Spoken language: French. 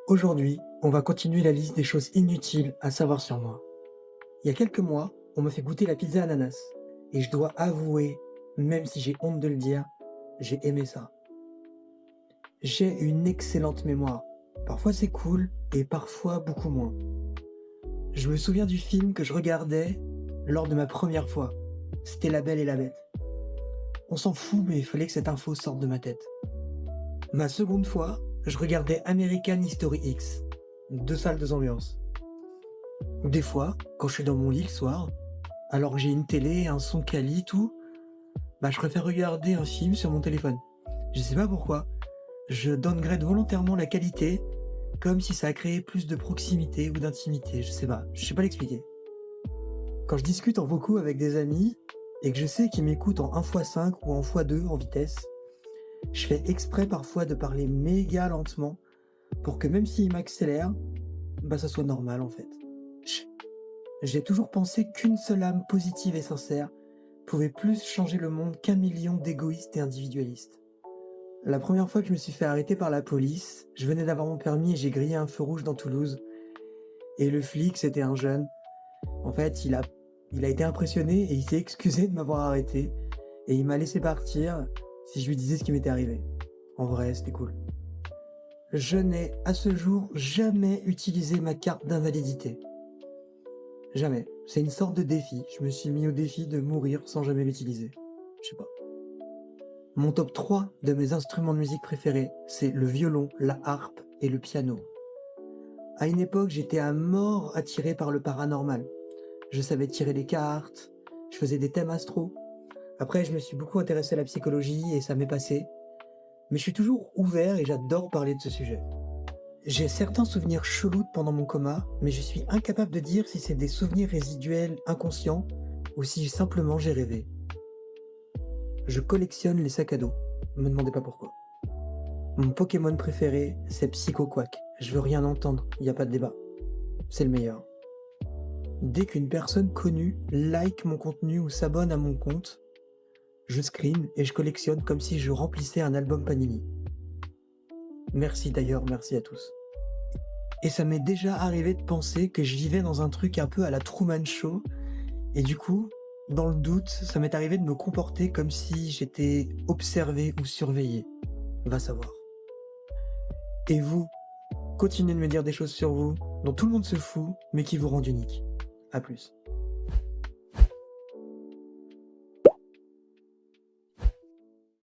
Aujourd'hui, on va continuer la liste des choses inutiles à savoir sur moi. Il y a quelques mois, on m'a fait goûter la pizza ananas. Et je dois avouer, même si j'ai honte de le dire, j'ai aimé ça. J'ai une excellente mémoire. Parfois c'est cool et parfois beaucoup moins. Je me souviens du film que je regardais lors de ma première fois. C'était La Belle et la Bête. On s'en fout, mais il fallait que cette info sorte de ma tête. Ma seconde fois, je regardais American History X. Deux salles, deux ambiances. Des fois, quand je suis dans mon lit le soir, alors que j'ai une télé, un son quali, tout, je préfère regarder un film sur mon téléphone. Je sais pas pourquoi. Je downgrade volontairement la qualité, comme si ça a créé plus de proximité ou d'intimité. Je sais pas l'expliquer. Quand je discute en vocaux avec des amis, et que je sais qu'ils m'écoutent en 1x5 ou en x2 en vitesse, je fais exprès parfois de parler méga lentement, pour que même s'ils m'accélèrent, ça soit normal en fait. J'ai toujours pensé qu'une seule âme positive et sincère pouvait plus changer le monde qu'un million d'égoïstes et individualistes. La première fois que je me suis fait arrêter par la police, je venais d'avoir mon permis et j'ai grillé un feu rouge dans Toulouse. Et le flic, c'était un jeune. En fait, il a été impressionné et il s'est excusé de m'avoir arrêté. Et il m'a laissé partir si je lui disais ce qui m'était arrivé. En vrai, c'était cool. Je n'ai, à ce jour, jamais utilisé ma carte d'invalidité. Jamais. C'est une sorte de défi. Je me suis mis au défi de mourir sans jamais l'utiliser. Je sais pas. Mon top 3 de mes instruments de musique préférés, c'est le violon, la harpe et le piano. À une époque, j'étais à mort attiré par le paranormal. Je savais tirer les cartes, je faisais des thèmes astro. Après, je me suis beaucoup intéressé à la psychologie et ça m'est passé. Mais je suis toujours ouvert et j'adore parler de ce sujet. J'ai certains souvenirs chelous de pendant mon coma, mais je suis incapable de dire si c'est des souvenirs résiduels inconscients ou si simplement j'ai rêvé. Je collectionne les sacs à dos. Me demandez pas pourquoi. Mon Pokémon préféré, c'est Psycho Quack. Je veux rien entendre, y a pas de débat. C'est le meilleur. Dès qu'une personne connue like mon contenu ou s'abonne à mon compte, je screen et je collectionne comme si je remplissais un album Panini. Merci d'ailleurs, merci à tous. Et ça m'est déjà arrivé de penser que je vivais dans un truc un peu à la Truman Show, et du coup, dans le doute, ça m'est arrivé de me comporter comme si j'étais observé ou surveillé. Va savoir. Et vous, continuez de me dire des choses sur vous, dont tout le monde se fout, mais qui vous rendent unique. À plus.